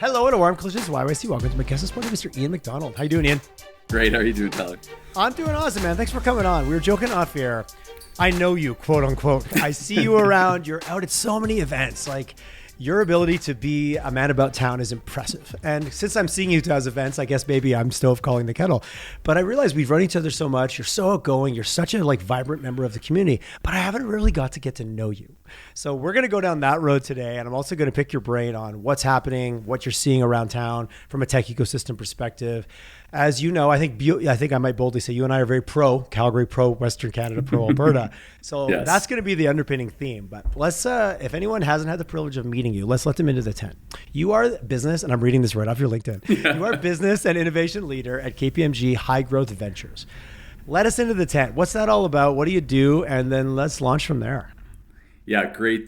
Hello and a warm Collisions YYC. Welcome to my guest this morning, Mr. Ian Macdonald. How you doing, Ian? Great. How are you doing, Tyler? I'm doing awesome, man. Thanks for coming on. We were joking off air. I know you, quote unquote. I see you around. You're out at so many events. Like, your ability to be a man about town is impressive. And since I'm seeing you to those events, I guess maybe I'm stove calling the kettle. But I realize we've run each other so much. You're so outgoing. You're such a vibrant member of the community. But I haven't really got to get to know you. So we're going to go down that road today. And I'm also going to pick your brain on what's happening, what you're seeing around town from a tech ecosystem perspective. As you know, I think I might boldly say you and I are very pro Calgary, pro Western Canada, pro Alberta. So yes, that's going to be the underpinning theme. But let's, if anyone hasn't had the privilege of meeting you, let's let them into the tent. You are business, and I'm reading this right off your LinkedIn. Yeah. You are business and innovation leader at KPMG High Growth Ventures. Let us into the tent. What's that all about? What do you do? And then let's launch from there. Yeah, great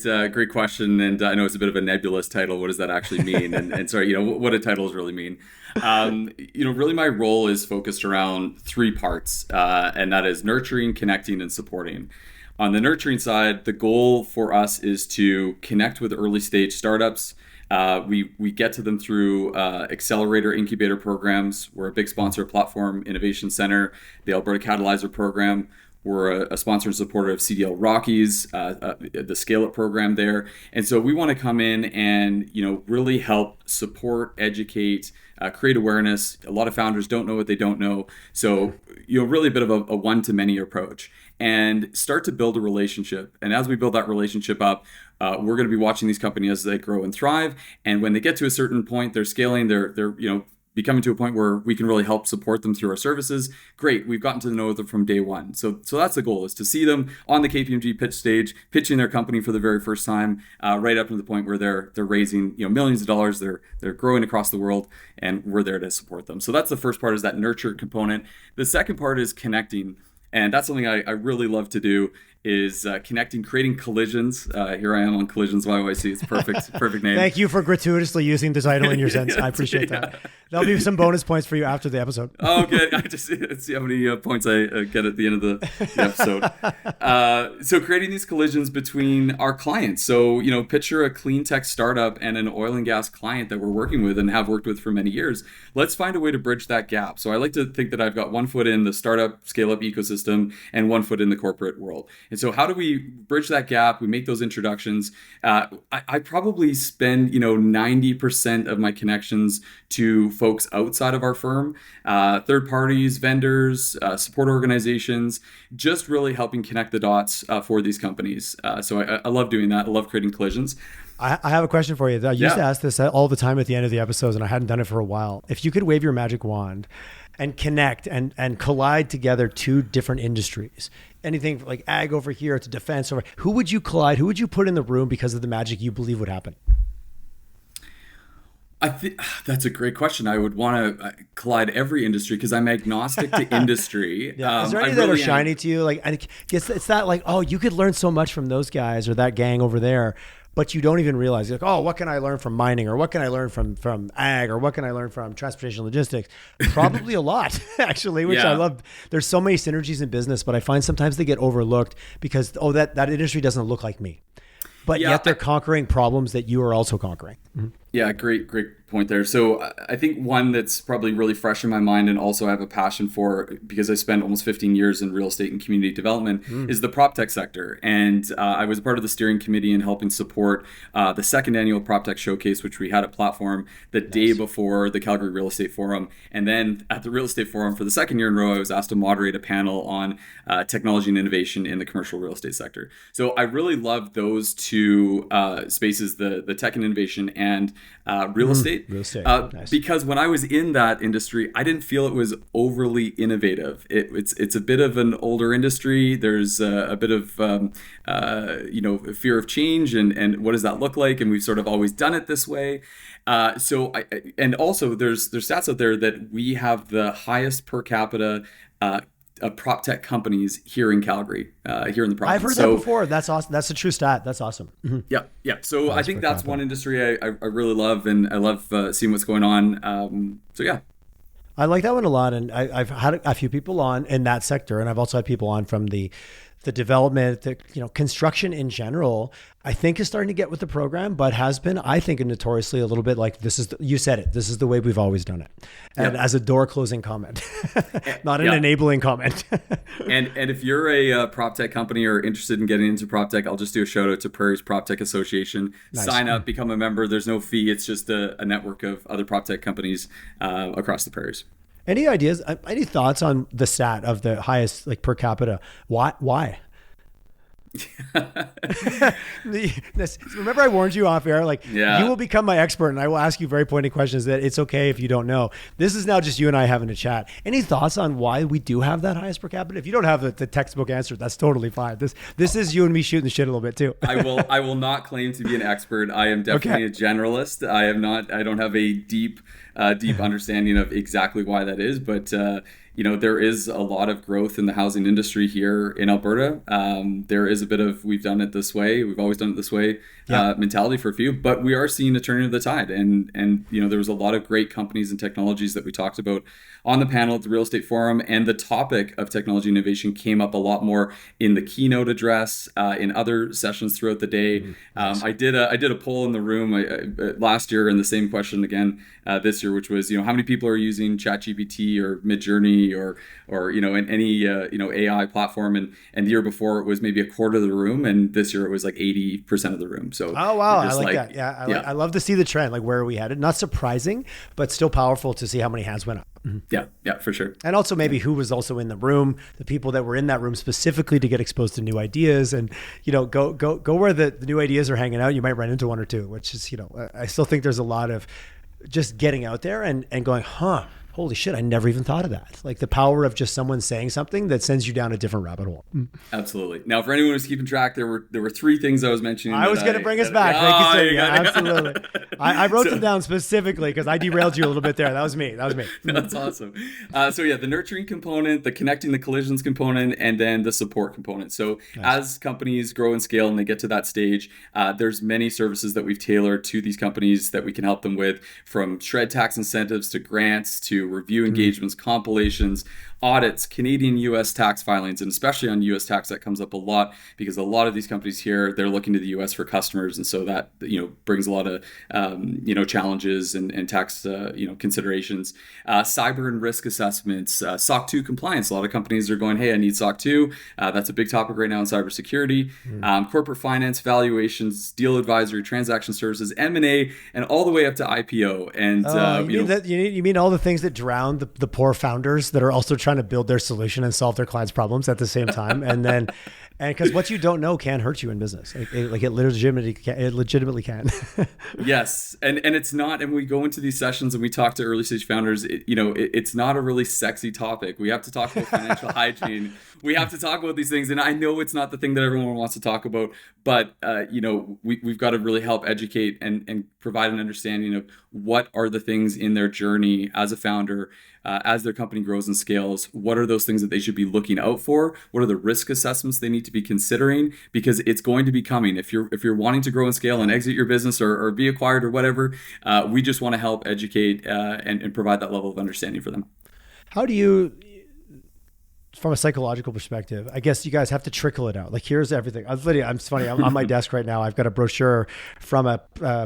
question. And I know it's a bit of a nebulous title. What does that actually mean? And sorry, what do titles really mean? Really my role is focused around three parts, and that is nurturing, connecting, and supporting. On the nurturing side, the goal for us is to connect with early stage startups. We get to them through accelerator incubator programs. We're a big sponsor of Platform Innovation Center, the Alberta Catalyzer program. We're a sponsor and supporter of CDL Rockies, the Scale Up program there. And so we want to come in and, really help support, educate, create awareness. A lot of founders don't know what they don't know. So, really a bit of a one-to-many approach and start to build a relationship. And as we build that relationship up, we're going to be watching these companies as they grow and thrive. And when they get to a certain point, they're scaling, they're becoming to a point where we can really help support them through our services. Great, we've gotten to know them from day one. So that's the goal, is to see them on the KPMG pitch stage, pitching their company for the very first time, right up to the point where they're raising millions of dollars, they're growing across the world, and we're there to support them. So that's the first part, is that nurture component. The second part is connecting. And that's something I really love to do, is connecting, creating collisions. Here I am on Collisions YYC. It's perfect name. Thank you for gratuitously using the title in your sense. I appreciate that. There'll be some bonus points for you after the episode. Oh, good. I just see how many points I get at the end of the episode. So creating these collisions between our clients. So, picture a clean tech startup and an oil and gas client that we're working with and have worked with for many years. Let's find a way to bridge that gap. So I like to think that I've got one foot in the startup scale-up ecosystem and one foot in the corporate world. And so how do we bridge that gap? We make those introductions. I probably spend 90% of my connections to folks outside of our firm, third parties, vendors, support organizations, just really helping connect the dots for these companies. So I love doing that. I love creating collisions. I have a question for you. I used to ask this all the time at the end of the episodes, and I hadn't done it for a while. If you could wave your magic wand and connect and collide together two different industries, anything like ag over here to defense over, who would you collide? Who would you put in the room because of the magic you believe would happen? I think that's a great question. I would want to collide every industry because I'm agnostic to industry. Yeah. Is there any that are shiny to you? I guess it's that you could learn so much from those guys or that gang over there, but you don't even realize, what can I learn from mining, or what can I learn from ag, or what can I learn from transportation logistics? Probably a lot, actually, which I love. There's so many synergies in business, but I find sometimes they get overlooked because, that industry doesn't look like me. But yet they're conquering problems that you are also conquering. Mm-hmm. Yeah, great point there. So I think one that's probably really fresh in my mind, and also I have a passion for because I spent almost 15 years in real estate and community development, is the prop tech sector. And I was part of the steering committee in helping support the second annual prop tech showcase, which we had at Platform the day before the Calgary Real Estate Forum. And then at the Real Estate Forum for the second year in a row, I was asked to moderate a panel on technology and innovation in the commercial real estate sector. So I really loved those two spaces, the tech and innovation and real estate. Nice. Because when I was in that industry, I didn't feel it was overly innovative. It's a bit of an older industry. There's a bit of fear of change and what does that look like? And we've sort of always done it this way. And also there's stats out there that we have the highest per capita prop tech companies here in Calgary, here in the province. I've heard that before. That's awesome. That's a true stat. That's awesome. Mm-hmm. Yeah. So I think that's one industry I really love, and I love seeing what's going on. So yeah. I like that one a lot, and I've had a few people on in that sector, and I've also had people on from the the development, the construction in general, I think is starting to get with the program, but has been, I think, notoriously a little bit like you said it. This is the way we've always done it, and as a door closing comment, not an enabling comment. and if you're a prop tech company or interested in getting into prop tech, I'll just do a shout out to Prairie's Prop Tech Association. Nice. Sign up, become a member. There's no fee. It's just a network of other prop tech companies across the prairies. Any ideas? Any thoughts on the stat of the highest per capita? Why? Remember I warned you off air, you will become my expert and I will ask you very pointed questions that it's okay if you don't know. This is now just you and I having a chat. Any thoughts on why we do have that highest per capita? If you don't have the textbook answer, that's totally fine. This is you and me shooting the shit a little bit too. I will not claim to be an expert. I am definitely a generalist. I don't have a deep understanding of exactly why that is, but there is a lot of growth in the housing industry here in Alberta. There is a bit of we've done it this way, we've always done it this way mentality for a few, but we are seeing a turning of the tide. And there was a lot of great companies and technologies that we talked about on the panel at the Real Estate Forum, and the topic of technology innovation came up a lot more in the keynote address, in other sessions throughout the day. Nice. I did a poll in the room last year, and the same question again this year, which was how many people are using ChatGPT or Midjourney or in any AI platform, and the year before it was maybe a quarter of the room, and this year it was like 80% of the room. So oh wow, I like that. I love to see the trend, where are we headed. Not surprising, but still powerful to see how many hands went up. Mm-hmm. Yeah, for sure. And also maybe who was also in the room, the people that were in that room specifically to get exposed to new ideas, and go where the new ideas are hanging out. You might run into one or two, which is I still think there's a lot of just getting out there and going, holy shit, I never even thought of that. The power of just someone saying something that sends you down a different rabbit hole. Absolutely. Now, for anyone who's keeping track, there were three things I was mentioning. I was going to bring us back. Thank you, sir. Yeah, absolutely. I wrote them down specifically because I derailed you a little bit there. That was me. That's awesome. The nurturing component, the connecting the collisions component, and then the support component. So as companies grow and scale and they get to that stage, there's many services that we've tailored to these companies that we can help them with, from shred tax incentives to grants to review engagements, compilations, audits, Canadian US tax filings, and especially on US tax that comes up a lot because a lot of these companies here, they're looking to the US for customers, and so that brings a lot of challenges and tax considerations. Cyber and risk assessments, SOC 2 compliance. A lot of companies are going, hey, I need SOC 2. That's a big topic right now in cybersecurity. Corporate finance, valuations, deal advisory, transaction services, M&A, and all the way up to IPO. And you mean all the things that drown the poor founders that are also trying to build their solution and solve their clients' problems at the same time, and because what you don't know can hurt you in business, it legitimately can. Yes, and it's not. And we go into these sessions and we talk to early stage founders. It's not a really sexy topic. We have to talk about financial hygiene. We have to talk about these things, and I know it's not the thing that everyone wants to talk about, but we've got to really help educate and provide an understanding of what are the things in their journey as a founder, as their company grows and scales. What are those things that they should be looking out for? What are the risk assessments they need to be considering? Because it's going to be coming. If you're wanting to grow and scale and exit your business or be acquired or whatever, we just want to help educate and provide that level of understanding for them. How do you, from a psychological perspective, I guess you guys have to trickle it out. Here's everything. It's funny. I'm on my desk right now. I've got a brochure from a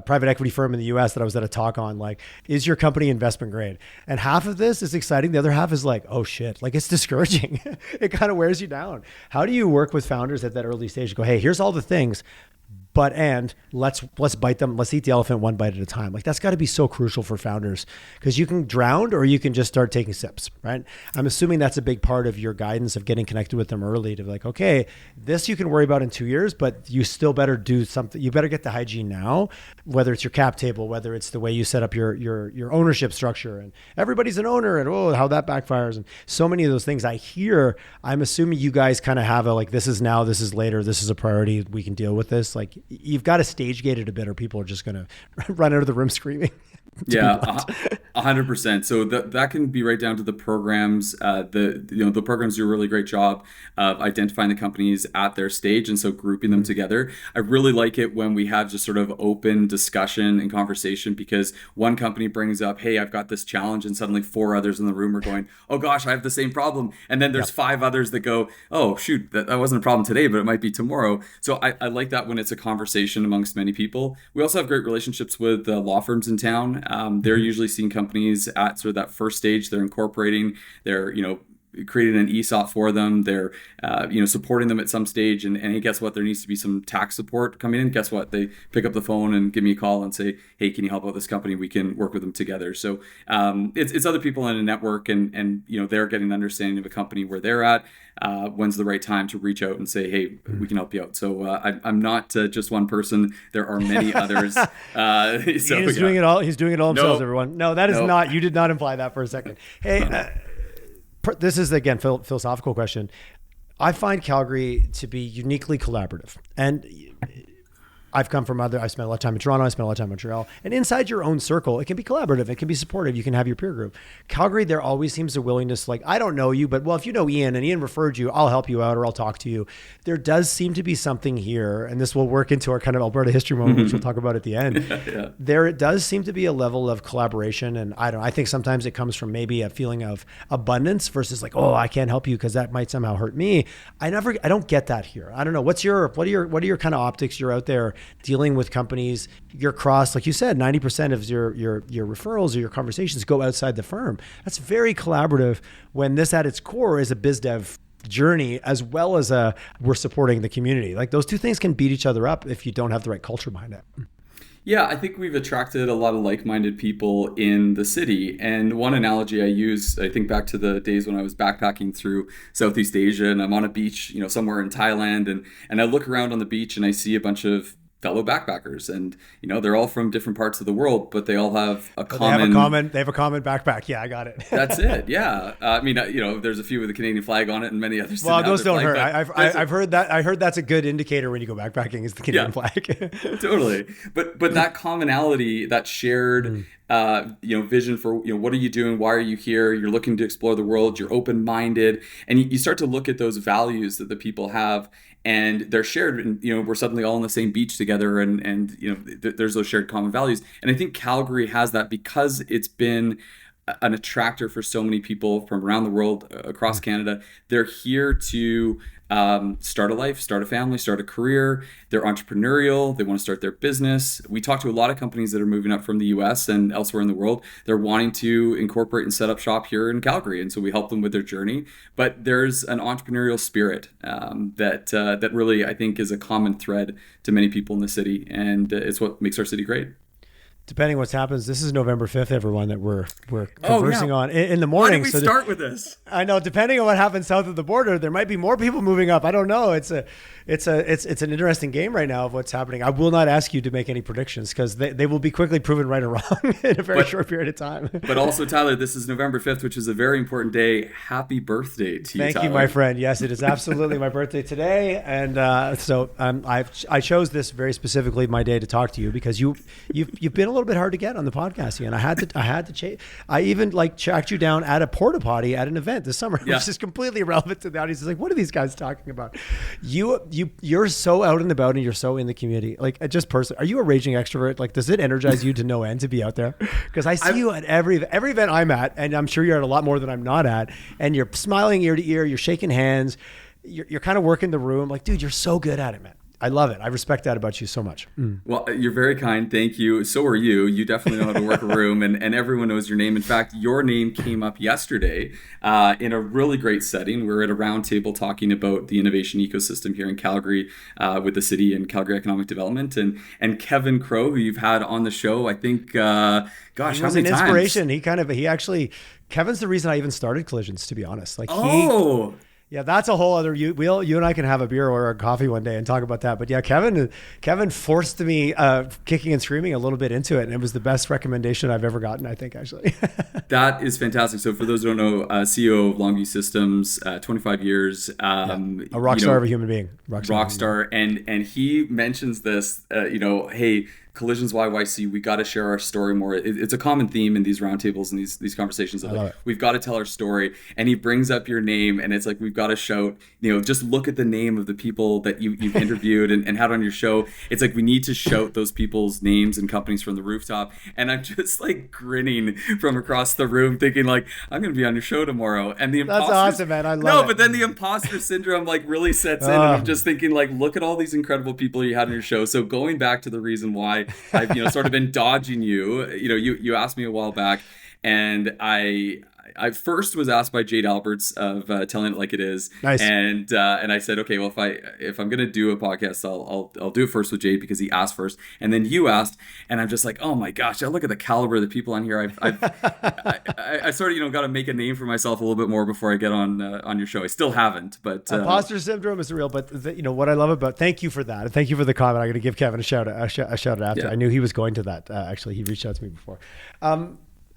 private equity firm in the US that I was at a talk on, is your company investment grade? And half of this is exciting. The other half is oh shit, it's discouraging. It kind of wears you down. How do you work with founders at that early stage to go, hey, here's all the things, but let's bite them. Let's eat the elephant one bite at a time. That's got to be so crucial for founders, because you can drown or you can just start taking sips, right? I'm assuming that's a big part of your guidance of getting connected with them early to be okay, this you can worry about in 2 years, but you still better do something. You better get the hygiene now, whether it's your cap table, whether it's the way you set up your ownership structure, and everybody's an owner, and how that backfires, and so many of those things. I'm assuming you guys kind of have this is now, this is later, this is a priority, we can deal with this. You've got to stage gate it a bit, or people are just going to run out of the room screaming. Yeah, 100%. So that can be right down to the programs. The programs do a really great job of identifying the companies at their stage, and so grouping them together. I really like it when we have just sort of open discussion and conversation, because one company brings up, "Hey, I've got this challenge," and suddenly four others in the room are going, "Oh gosh, I have the same problem," and then there's five others that go, "Oh shoot, that wasn't a problem today, but it might be tomorrow." So I like that when it's a conversation amongst many people. We also have great relationships with law firms in town. They're usually seeing companies at sort of that first stage. They're incorporating. They're creating an ESOP for them. They're supporting them at some stage. And hey, guess what? There needs to be some tax support coming in. Guess what? They pick up the phone and give me a call and say, "Hey, can you help out this company? We can work with them together." So it's other people in a network, and they're getting an understanding of a company where they're at. When's the right time to reach out and say, "Hey, we can help you out." So I'm not just one person. There are many others. He's doing it all. He's doing it all himself. Nope. Everyone. No, that is not. You did not imply that for a second. Hey, this is again philosophical question. I find Calgary to be uniquely collaborative, and I've come from I spent a lot of time in Toronto. I spent a lot of time in Montreal. And inside your own circle, it can be collaborative. It can be supportive. You can have your peer group. Calgary, there always seems a willingness, like, I don't know you, but well, if you know Ian and Ian referred you, I'll help you out or I'll talk to you. There does seem to be something here, and this will work into our kind of Alberta history moment, which we'll talk about at the end. Yeah. There does seem to be a level of collaboration. And I think sometimes it comes from maybe a feeling of abundance versus like, oh, I can't help you because that might somehow hurt me. I don't get that here. I don't know. What are your kind of optics? You're out there dealing with companies, you're cross, like you said, 90% of your referrals or your conversations go outside the firm. That's very collaborative when this at its core is a biz dev journey, as well as we're supporting the community. Like those two things can beat each other up if you don't have the right culture behind it. Yeah, I think we've attracted a lot of like-minded people in the city. And one analogy I use, I think back to the days when I was backpacking through Southeast Asia, and I'm on a beach, somewhere in Thailand, and I look around on the beach and I see a bunch of fellow backpackers, and they're all from different parts of the world, but they all have a common. They have a common backpack. Yeah, I got it. That's it. Yeah, I mean, there's a few with the Canadian flag on it, and many others. Well, those don't hurt. I've heard that. I heard that's a good indicator when you go backpacking is the Canadian flag. Totally, but that commonality, that shared. Vision for, what are you doing? Why are you here? You're looking to explore the world. You're open-minded, and you start to look at those values that the people have, and they're shared. And we're suddenly all on the same beach together, and there's those shared common values. And I think Calgary has that because it's been an attractor for so many people from around the world, across Canada. They're here to start a life, start a family, start a career. They're entrepreneurial. They want to start their business. We talk to a lot of companies that are moving up from the US and elsewhere in the world. They're wanting to incorporate and set up shop here in Calgary. And so we help them with their journey. But there's an entrepreneurial spirit that really, I think, is a common thread to many people in the city. And it's what makes our city great. Depending on what happens, this is November 5th, everyone, that we're conversing on in the morning. Why did we start with this? I know, depending on what happens south of the border, there might be more people moving up. I don't know. It's an interesting game right now of what's happening. I will not ask you to make any predictions because they will be quickly proven right or wrong in a very short period of time. But also, Tyler, this is November 5th, which is a very important day. Happy birthday to you, Thank Tyler. you, my friend. Yes, it is absolutely my birthday today. And so I chose this very specifically my day to talk to you because you've been a little bit hard to get on the podcast, Ian. I had to chase. I even tracked you down at a porta potty at an event this summer, which is completely irrelevant to the audience. It's like, what are these guys talking about? You're so out and about and you're so in the community. Like, just personally, are you a raging extrovert? Like, does it energize you to no end to be out there? Because I see you at every event I'm at, and I'm sure you're at a lot more than I'm not at, and you're smiling ear to ear, you're shaking hands, you're kind of working the room. Like, dude, you're so good at it, man. I love it. I respect that about you so much. Well, you're very kind. Thank you. So are you. You definitely know how to work a room, and everyone knows your name. In fact, your name came up yesterday in a really great setting. We're at a round table talking about the innovation ecosystem here in Calgary with the city and Calgary Economic Development. And Kevin Crow, who you've had on the show, I think, he was an inspiration. Kevin's the reason I even started Collisions, to be honest. Yeah, that's a whole other. You and I can have a beer or a coffee one day and talk about that. But yeah, Kevin forced me kicking and screaming a little bit into it, and it was the best recommendation I've ever gotten, I think, actually. That is fantastic. So for those who don't know, CEO of Longview Systems, 25 years. A rock star of a human being. Rock star. And he mentions this, hey, Collisions YYC, we got to share our story more. It's a common theme in these roundtables and these conversations of like, we've got to tell our story. And he brings up your name, and it's like, we've got to shout, just look at the name of the people that you've interviewed and had on your show. It's like, we need to shout those people's names and companies from the rooftop. And I'm just like grinning from across the room thinking like, I'm going to be on your show tomorrow. And that's awesome, man. I love it. But then the imposter syndrome like really sets in, and I'm just thinking like, look at all these incredible people you had on your show. So going back to the reason why I've sort of been dodging you, you asked me a while back, and I first was asked by Jade Alberts of Telling It Like It Is. Nice. And I said, okay, well, if I'm gonna do a podcast, I'll do it first with Jade because he asked first, and then you asked, and I'm just like, oh my gosh, I look at the caliber of the people on here. I sort of got to make a name for myself a little bit more before I get on your show. I still haven't, but imposter syndrome is real. But what I love about, thank you for that, and thank you for the comment. I'm going to give Kevin a shout out after. Yeah. I knew he was going to that. Actually, he reached out to me before.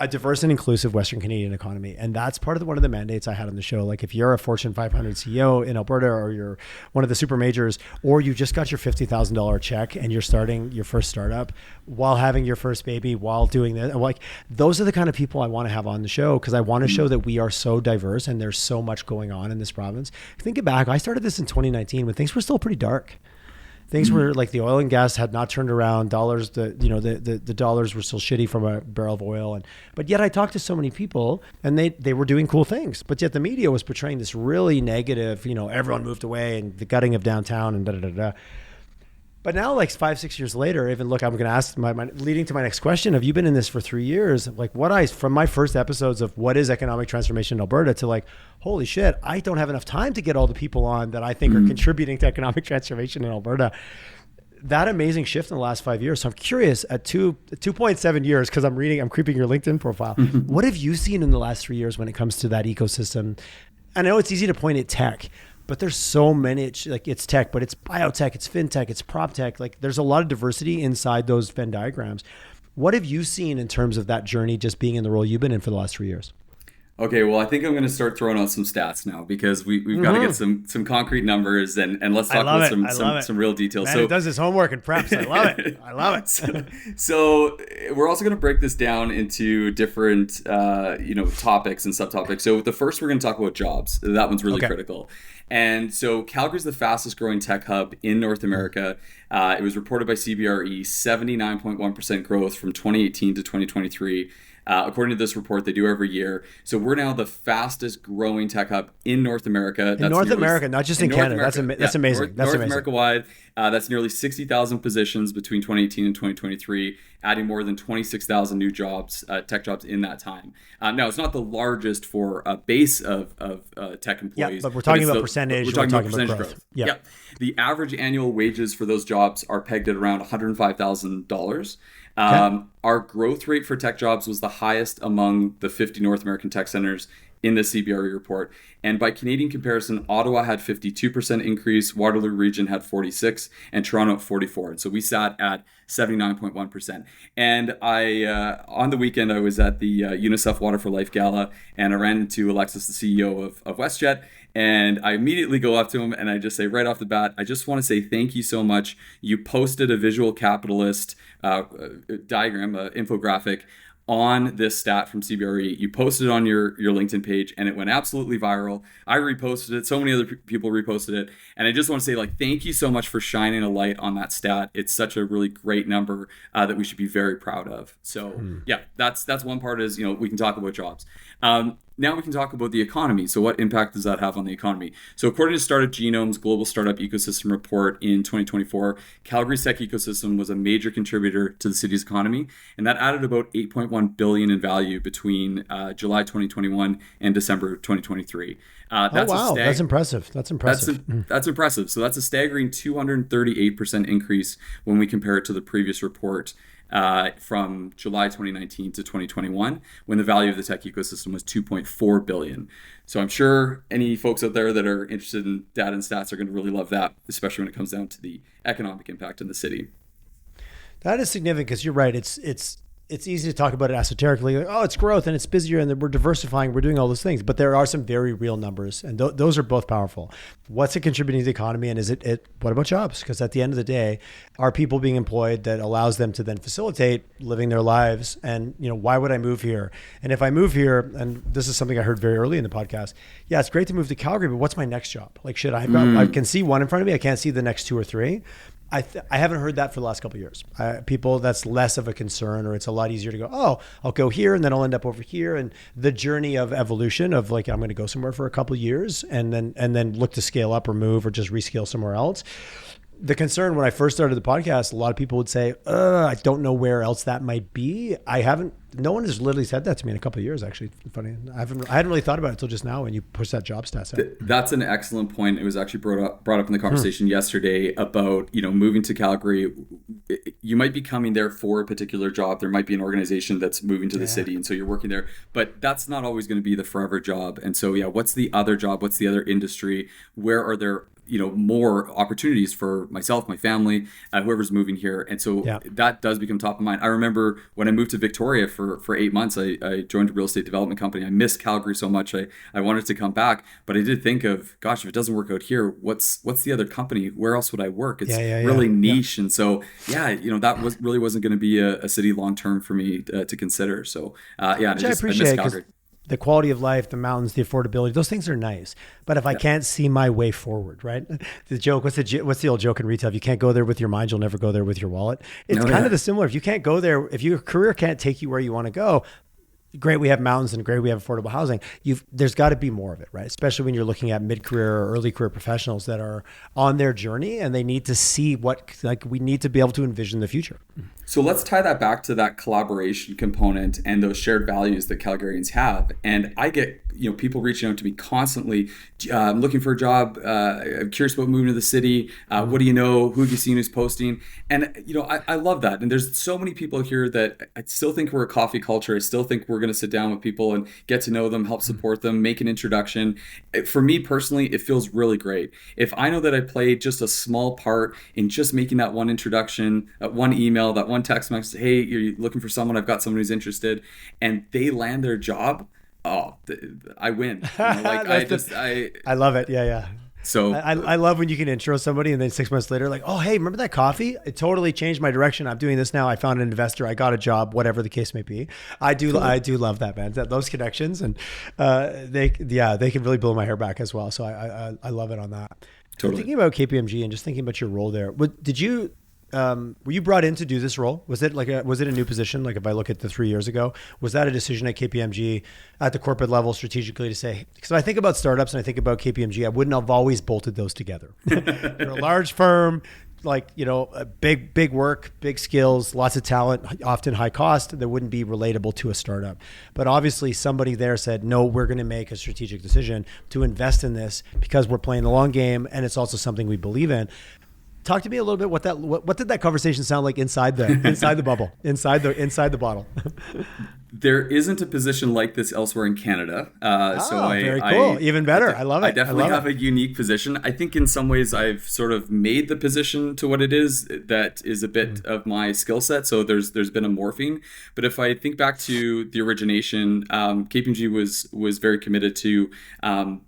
A diverse and inclusive Western Canadian economy. And that's part of one of the mandates I had on the show. Like if you're a Fortune 500 CEO in Alberta, or you're one of the super majors, or you just got your $50,000 check and you're starting your first startup while having your first baby, while doing this, like those are the kind of people I want to have on the show, because I want to show that we are so diverse and there's so much going on in this province. Think back, I started this in 2019 when things were still pretty dark. Things were like, the oil and gas had not turned around. The dollars were still shitty from a barrel of oil, but yet I talked to so many people, and they were doing cool things. But yet the media was portraying this really negative. Everyone moved away and the gutting of downtown and da da da da. But now, like 5-6 years later, even look, I'm going to ask leading to my next question. Have you been in this for 3 years? Like from my first episodes of what is economic transformation in Alberta to like, holy shit, I don't have enough time to get all the people on that I think are contributing to economic transformation in Alberta. That amazing shift in the last 5 years. So I'm curious, at 2.7 years, because I'm creeping your LinkedIn profile. What have you seen in the last 3 years when it comes to that ecosystem? I know it's easy to point at tech, but there's so many, it's tech, but it's biotech, it's fintech, it's prop tech. Like there's a lot of diversity inside those Venn diagrams. What have you seen in terms of that journey, just being in the role you've been in for the last 3 years? Okay, well, I think I'm going to start throwing out some stats now, because we've got to get some concrete numbers, and let's talk about some real details. Man, it does his homework and preps. I love it. I love it. So we're also going to break this down into different topics and subtopics. So the first, we're going to talk about jobs. That one's really critical. And so Calgary's the fastest growing tech hub in North America. It was reported by CBRE, 79.1% growth from 2018 to 2023. According to this report they do every year. So we're now the fastest growing tech hub in North America. In North America, not just in Canada. That's amazing. North America wide. That's nearly 60,000 positions between 2018 and 2023, adding more than 26,000 new jobs, tech jobs in that time. Now, it's not the largest for a base of tech employees. Yeah, but we're talking about percentage. We're talking about percentage growth. Yeah. The average annual wages for those jobs are pegged at around $105,000. Our growth rate for tech jobs was the highest among the 50 North American tech centers in the CBRE report. And by Canadian comparison, Ottawa had 52% increase, Waterloo region had 46, and Toronto at 44. And so we sat at 79.1%. And on the weekend, I was at the UNICEF Water for Life Gala, and I ran into Alexis, the CEO of WestJet. And I immediately go up to him and I just say right off the bat, I just want to say thank you so much. You posted a visual capitalist diagram, infographic on this stat from CBRE. You posted it on your LinkedIn page and it went absolutely viral. I reposted it. So many other people reposted it. And I just want to say thank you so much for shining a light on that stat. It's such a really great number that we should be very proud of. So that's one part is, we can talk about jobs. Now we can talk about the economy. So what impact does that have on the economy? So according to Startup Genome's Global Startup Ecosystem Report in 2024, Calgary's tech ecosystem was a major contributor to the city's economy, and that added about $8.1 billion in value between July 2021 and December 2023. That's impressive. That's impressive. So that's a staggering 238% increase when we compare it to the previous report from July 2019 to 2021, when the value of the tech ecosystem was $2.4 billion. So I'm sure any folks out there that are interested in data and stats are going to really love that, especially when it comes down to the economic impact in the city. That is significant, because you're right. It's it's easy to talk about it esoterically, like, oh, it's growth and it's busier and we're diversifying, we're doing all those things. But there are some very real numbers, and those are both powerful. What's it contributing to the economy, and is it what about jobs? Because at the end of the day, are people being employed that allows them to then facilitate living their lives? And why would I move here? And if I move here, and this is something I heard very early in the podcast, yeah, it's great to move to Calgary, but what's my next job? Like, should I? I can see one in front of me. I can't see the next two or three. I haven't heard that for the last couple of years. People, that's less of a concern, or it's a lot easier to go, oh, I'll go here and then I'll end up over here. And the journey of evolution of like, I'm going to go somewhere for a couple of years and then look to scale up or move or just rescale somewhere else. The concern when I first started the podcast, a lot of people would say, I don't know where else that might be. No one has literally said that to me in a couple of years, actually. Funny. I hadn't really thought about it until just now when you push that job stats out. That's an excellent point. It was actually brought up in the conversation yesterday about, moving to Calgary. You might be coming there for a particular job. There might be an organization that's moving to the city, and so you're working there. But that's not always going to be the forever job. And so, what's the other job? What's the other industry? Where are there more opportunities for myself, my family, whoever's moving here. And so that does become top of mind. I remember when I moved to Victoria for 8 months, I joined a real estate development company. I missed Calgary so much. I wanted to come back, but I did think of, gosh, if it doesn't work out here, what's the other company? Where else would I work? It's really niche. And so, that really wasn't going to be a city long-term for me to consider. So, I miss Calgary. The quality of life, the mountains, the affordability, those things are nice. But if I can't see my way forward, right? The joke, what's the old joke in retail? If you can't go there with your mind, you'll never go there with your wallet. It's kind of the similar. If you can't go there, if your career can't take you where you want to go, great, we have mountains, and great, we have affordable housing. There's got to be more of it, right? Especially when you're looking at mid-career or early career professionals that are on their journey and they need to see we need to be able to envision the future. So let's tie that back to that collaboration component and those shared values that Calgarians have. And I get people reaching out to me constantly. I'm looking for a job. I'm curious about moving to the city. What do you know? Who have you seen who's posting? And I love that. And there's so many people here that I still think we're a coffee culture. I still think we're going to sit down with people and get to know them, help support them, make an introduction. For me personally, it feels really great. If I know that I played just a small part in just making that one introduction, that one email, that one text message, hey, you're looking for someone, I've got someone who's interested, and they land their job, I win. I love it. Yeah. So I love when you can intro somebody and then 6 months later, like, oh, hey, remember that coffee? It totally changed my direction. I'm doing this now. I found an investor. I got a job, whatever the case may be. I do love that, man. Those connections, and they can really blow my hair back as well. So I love it on that. Totally. Thinking about KPMG and just thinking about your role there, were you brought in to do this role? Was it a new position? Like if I look at the 3 years ago, was that a decision at KPMG at the corporate level strategically to say, because I think about startups and I think about KPMG, I wouldn't have always bolted those together. You're a large firm, a big work, big skills, lots of talent, often high cost that wouldn't be relatable to a startup. But obviously somebody there said, no, we're going to make a strategic decision to invest in this because we're playing the long game and it's also something we believe in. Talk to me a little bit. What did that conversation sound like inside the bubble, inside the bottle? There isn't a position like this elsewhere in Canada. Very cool. Even better. I love it. I definitely have a unique position. I think in some ways I've sort of made the position to what it is. That is a bit of my skill set. So there's been a morphing. But if I think back to the origination, KPMG was very committed to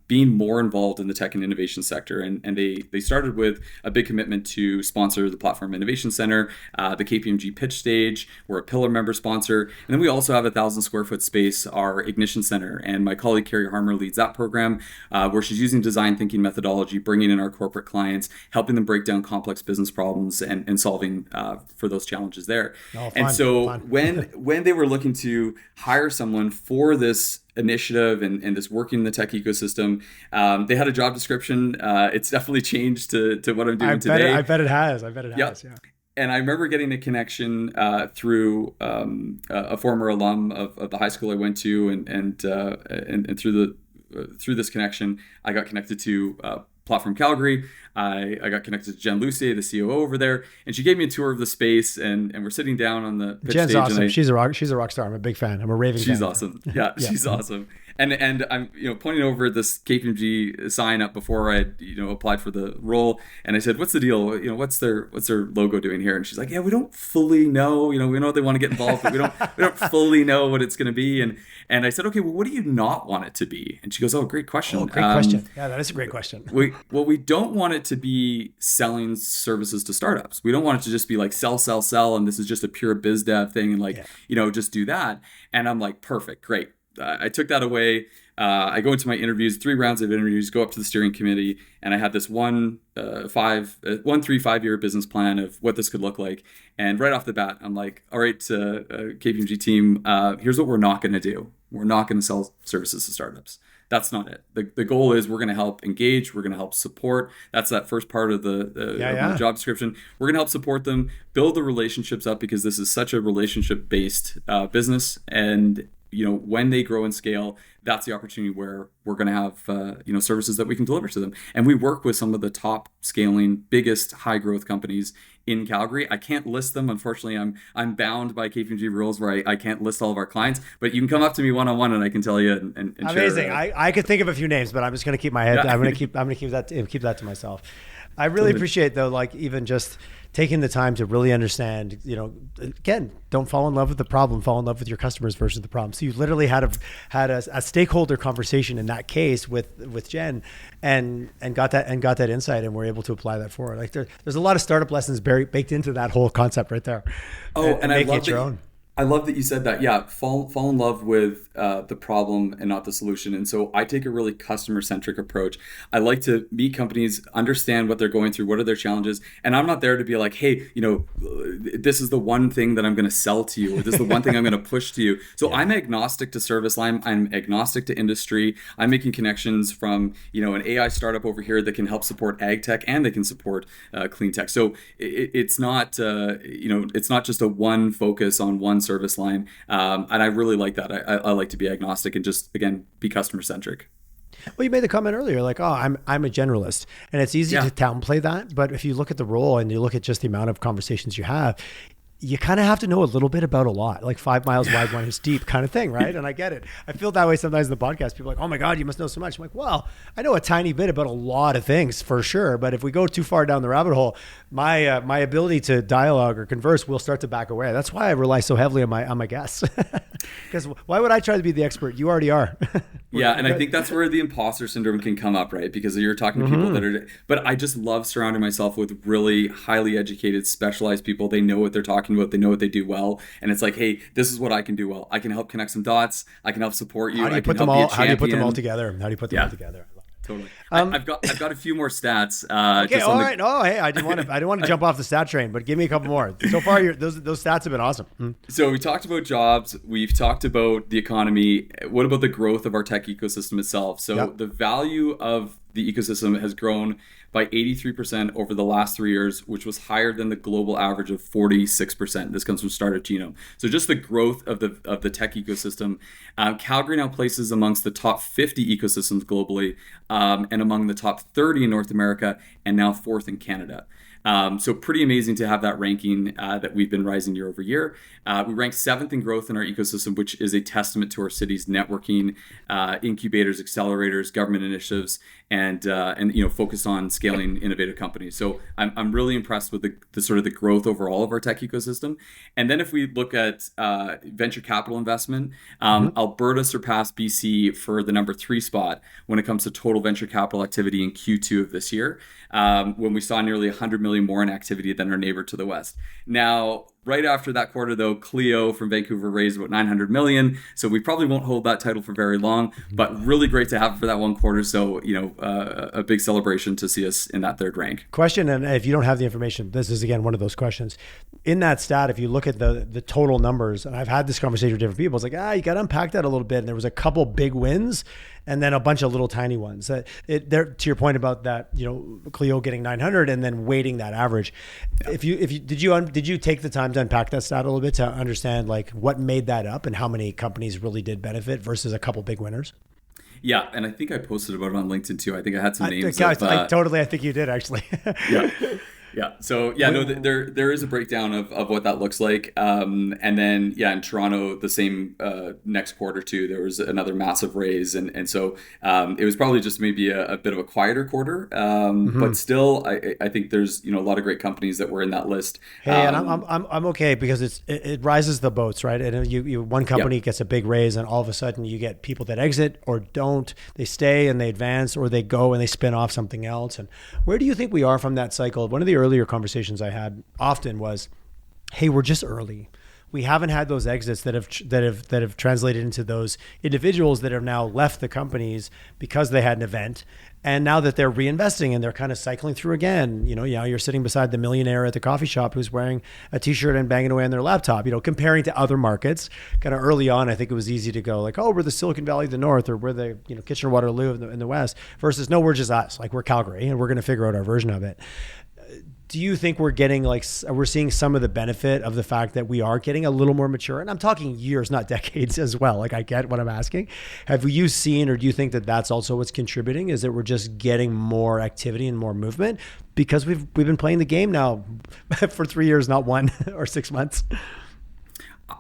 being more involved in the tech and innovation sector. And they started with a big commitment to sponsor the Platform Innovation Center, the KPMG Pitch Stage. We're a pillar member sponsor. And then we also have 1,000 square foot space, our Ignition Center. And my colleague Carrie Harmer leads that program where she's using design thinking methodology, bringing in our corporate clients, helping them break down complex business problems and solving for those challenges there. When they were looking to hire someone for this initiative and this working in the tech ecosystem, they had a job description. It's definitely changed to what I'm doing today. I bet it has. Yeah. And I remember getting a connection through a former alum of the high school I went to, and through this connection, I got connected to Platform Calgary. I got connected to Jen Lucier, the COO over there, and she gave me a tour of the space. And we're sitting down on the pitch Jen's stage. awesome. She's a rock star. I'm a big fan. I'm a raving fan. She's awesome. Yeah, she's awesome. And I'm pointing over this KPMG sign up before I applied for the role, and I said, "What's the deal? What's their logo doing here?" And she's like, "Yeah, we don't fully know. We know they want to get involved, but we don't fully know what it's going to be." And I said, "Okay, well, what do you not want it to be?" And she goes, "Oh, great question. Oh, great question. Yeah, that is a great question. We don't want it to be selling services to startups. We don't want it to just be like sell, and this is just a pure biz dev thing, and just do that." And I'm like, perfect, great. I took that away. I go into my interviews, 3 rounds of interviews, go up to the steering committee, and I had this 3-5-year business plan of what this could look like. And right off the bat, I'm like, all right, KPMG team, here's what we're not going to do. We're not going to sell services to startups. That's not it. The goal is we're going to help engage. We're going to help support. That's that first part of the job description. We're going to help support them, build the relationships up, because this is such a relationship-based business. And when they grow and scale, that's the opportunity where we're going to have services that we can deliver to them. And we work with some of the top scaling, biggest high growth companies in Calgary. I can't list them, unfortunately. I'm bound by KPMG rules where I can't list all of our clients. But you can come up to me one-on-one and I can tell you and amazing. Share. I could think of a few names, but I'm just going to keep my head. Yeah. I'm going to keep that to myself. I really appreciate though, like even just taking the time to really understand, again, don't fall in love with the problem, fall in love with your customers versus the problem. So you literally had a stakeholder conversation in that case with Jen and got that insight, and we're able to apply that forward. Like there's a lot of startup lessons baked into that whole concept right there. And make it your own. I love that you said that. Yeah, fall in love with the problem and not the solution. And so I take a really customer-centric approach. I like to meet companies, understand what they're going through, what are their challenges. And I'm not there to be like, hey, this is the one thing that I'm going to sell to you, or this is the one thing I'm going to push to you. So I'm agnostic to service line. I'm agnostic to industry. I'm making connections from, an AI startup over here that can help support ag tech, and they can support clean tech. So it's not, it's not just a one focus on one service line, and I really like that. I like to be agnostic and just, again, be customer centric. Well, you made the comment earlier, like, oh, I'm a generalist, and it's easy to downplay that. But if you look at the role and you look at just the amount of conversations you have, you kind of have to know a little bit about a lot, like 5 miles wide, 1 inch deep kind of thing, right? And I get it. I feel that way sometimes in the podcast. People are like, oh my God, you must know so much. I'm like, well, I know a tiny bit about a lot of things for sure. But if we go too far down the rabbit hole, my ability to dialogue or converse will start to back away. That's why I rely so heavily on my guests. Because why would I try to be the expert? You already are. And I think that's where the imposter syndrome can come up, right? Because you're talking to people that are, but I just love surrounding myself with really highly educated, specialized people. They know what they're talking about. They know what they do well. And it's like, hey, this is what I can do well. I can help connect some dots. I can help support you. How do you put them all together? How do you put them all together? Totally. I've got a few more stats. Okay, all right. Oh, hey, I didn't want to jump off the stat train, but give me a couple more. So far, those stats have been awesome. So we talked about jobs. We've talked about the economy. What about the growth of our tech ecosystem itself? So the value of the ecosystem has grown by 83% over the last 3 years, which was higher than the global average of 46%. This comes from Startup Genome. So just the growth of the tech ecosystem. Calgary now places amongst the top 50 ecosystems globally, and among the top 30 in North America, and now 4th in Canada. So pretty amazing to have that ranking that we've been rising year over year. We ranked 7th in growth in our ecosystem, which is a testament to our city's networking, incubators, accelerators, government initiatives, and focus on scaling innovative companies. So I'm really impressed with the sort of the growth overall of our tech ecosystem. And then if we look at venture capital investment, Alberta surpassed BC for the number 3 spot when it comes to total venture capital activity in Q2 of this year, when we saw nearly 100 million more in activity than our neighbor to the west. Now, right after that quarter, though, Clio from Vancouver raised about 900 million. So we probably won't hold that title for very long, but really great to have it for that one quarter. So, a big celebration to see us in that 3rd rank. Question, and if you don't have the information, this is, again, one of those questions. In that stat, if you look at the total numbers, and I've had this conversation with different people, it's like, you got to unpack that a little bit. And there was a couple big wins and then a bunch of little tiny ones. To your point about that, Clio getting 900 and then weighting that average. Yeah. Did you take the time to unpack that stat a little bit to understand like what made that up and how many companies really did benefit versus a couple big winners? Yeah, and I think I posted about it on LinkedIn too. I think I had some names. I think you did actually. Yeah. Yeah. So yeah, no, there is a breakdown of what that looks like. And then yeah, in Toronto, the same next quarter too, there was another massive raise, and so it was probably just maybe a bit of a quieter quarter. But still, I think there's a lot of great companies that were in that list. Hey, and I'm okay because it rises the boats, right? And you one company Yep. gets a big raise, and all of a sudden you get people that exit or don't. They stay and they advance, or they go and they spin off something else. And where do you think we are from that cycle? One of the earlier conversations I had often was, hey, we're just early. We haven't had those exits that have translated into those individuals that have now left the companies because they had an event. And now that they're reinvesting and they're kind of cycling through again, you're sitting beside the millionaire at the coffee shop who's wearing a t-shirt and banging away on their laptop, comparing to other markets. Kind of early on, I think it was easy to go like, oh, we're the Silicon Valley of the North, or we're the, Kitchener-Waterloo in the West, versus no, we're just us. Like, we're Calgary and we're going to figure out our version of it. Do you think we're seeing some of the benefit of the fact that we are getting a little more mature? And I'm talking years, not decades as well. Like, I get what I'm asking. Have you seen, or do you think that that's also what's contributing, is that we're just getting more activity and more movement because we've been playing the game now for 3 years, not 1 or 6 months?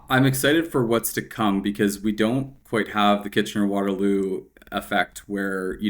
I'm excited for what's to come because we don't quite have the Kitchener-Waterloo effect where,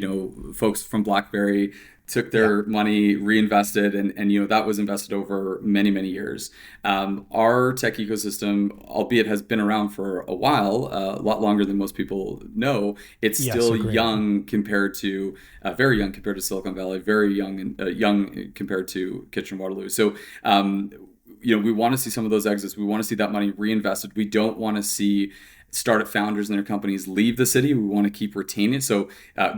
folks from BlackBerry took their money, reinvested, and that was invested over many, many years. Our tech ecosystem, albeit has been around for a while, a lot longer than most people know, it's still young compared to, very young compared to Silicon Valley, very young and young compared to Kitchener-Waterloo. So, we want to see some of those exits. We want to see that money reinvested. We don't want to see startup founders and their companies leave the city. We want to keep retaining it. So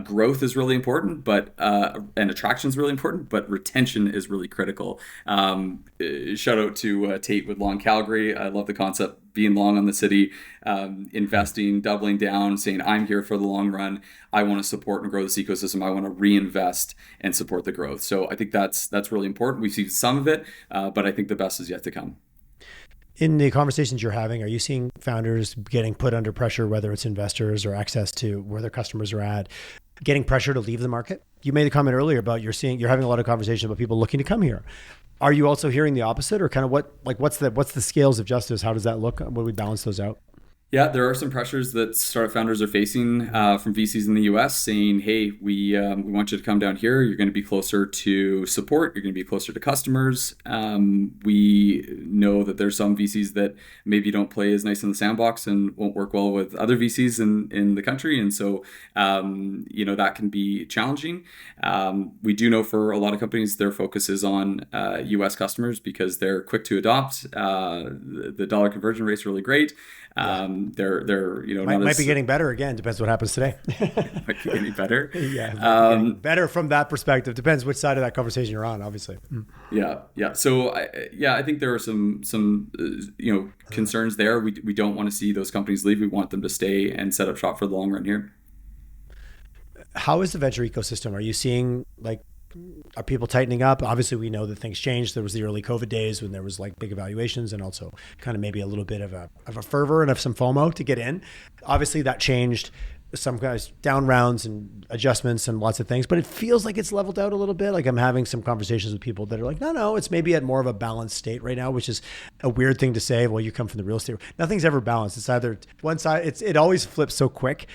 growth is really important, but and attraction is really important, but retention is really critical. Shout out to Tate with Long Calgary. I love the concept, being long on the city, investing, doubling down, saying, I'm here for the long run. I want to support and grow this ecosystem. I want to reinvest and support the growth. So I think that's really important. We've seen some of it, but I think the best is yet to come. In the conversations you're having, are you seeing founders getting put under pressure, whether it's investors or access to where their customers are at, getting pressure to leave the market? You made a comment earlier about you're having a lot of conversations about people looking to come here. Are you also hearing the opposite, or kind of what's the scales of justice? How does that look? What do we balance those out? Yeah, there are some pressures that startup founders are facing from VCs in the US saying, hey, we want you to come down here. You're going to be closer to support. You're going to be closer to customers. We know that there's some VCs that maybe don't play as nice in the sandbox and won't work well with other VCs in the country. And so, that can be challenging. We do know for a lot of companies, their focus is on US customers because they're quick to adopt. The dollar conversion rate's really great. They're might be getting better again. Depends what happens today. Might be getting better. Yeah, better from that perspective. Depends which side of that conversation you're on, obviously. Yeah. So I think there are some concerns there. We don't want to see those companies leave. We want them to stay and set up shop for the long run here. How is the venture ecosystem? Are you seeing are people tightening up? Obviously, we know that things changed. There was the early COVID days when there was big evaluations and also kind of maybe a little bit of a fervor and of some FOMO to get in. Obviously, that changed. Some guys down rounds and adjustments and lots of things, but it feels like it's leveled out a little bit. Like, I'm having some conversations with people that are like, no, it's maybe at more of a balanced state right now, which is a weird thing to say. Well, you come from the real estate. Nothing's ever balanced. It's either one side. It always flips so quick.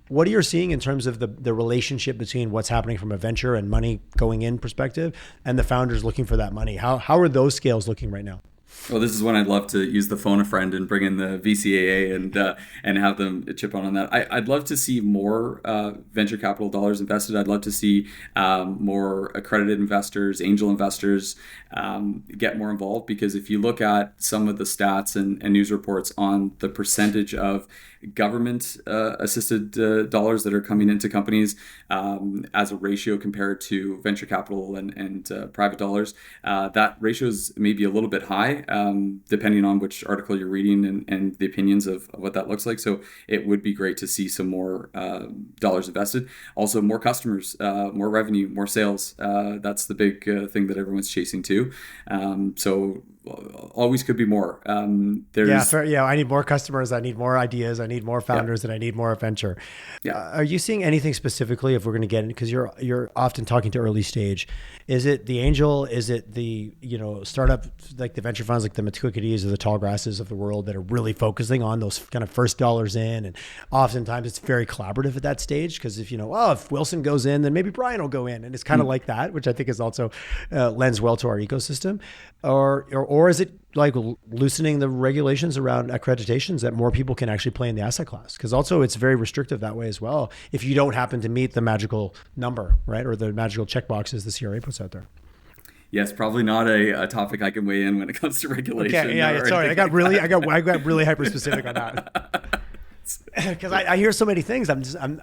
What are you seeing in terms of the relationship between what's happening from a venture and money going in perspective and the founders looking for that money? How are those scales looking right now? Well, this is when I'd love to use the phone a friend and bring in the VCAA and have them chip on that. I'd love to see more venture capital dollars invested. I'd love to see more accredited investors, angel investors get more involved, because if you look at some of the stats and news reports on the percentage of government assisted dollars that are coming into companies as a ratio compared to venture capital and private dollars, that ratio is maybe a little bit high, depending on which article you're reading and the opinions of what that looks like. So it would be great to see some more dollars invested. Also, more customers, more revenue, more sales. That's the big thing that everyone's chasing too. So always could be more. Yeah, fair. Yeah, I need more customers. I need more ideas. I need more founders, and I need more venture. Yeah. Are you seeing anything specifically? If we're going to get in, because you're often talking to early stage, is it the angel? Is it the startup, like the venture funds, like the Matukakees or the Tall Grasses of the world that are really focusing on those kind of first dollars in? And oftentimes it's very collaborative at that stage, because if Wilson goes in, then maybe Brian will go in, and it's kind of like that, which I think is also lends well to our ecosystem. Or is it like loosening the regulations around accreditations that more people can actually play in the asset class? Because also it's very restrictive that way as well, if you don't happen to meet the magical number, right? Or the magical checkboxes the CRA puts out there. Yes, probably not a topic I can weigh in when it comes to regulation. Okay, yeah, sorry. I got really hyper specific on that. Because I hear so many things. I'm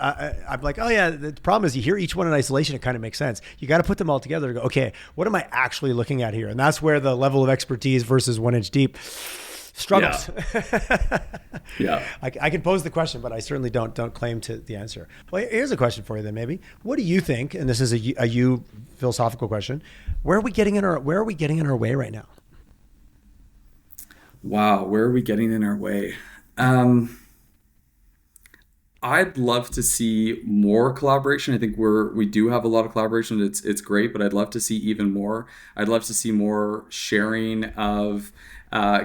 like, oh yeah. The problem is you hear each one in isolation. It kind of makes sense. You got to put them all together to go, okay, what am I actually looking at here? And that's where the level of expertise versus 1 inch deep struggles. Yeah. I can pose the question, but I certainly don't claim to the answer. Well, here's a question for you then. Maybe, what do you think? And this is a you philosophical question. Where are we getting in our way right now? Wow, where are we getting in our way? I'd love to see more collaboration. I think we do have a lot of collaboration. It's great, but I'd love to see even more. I'd love to see more sharing of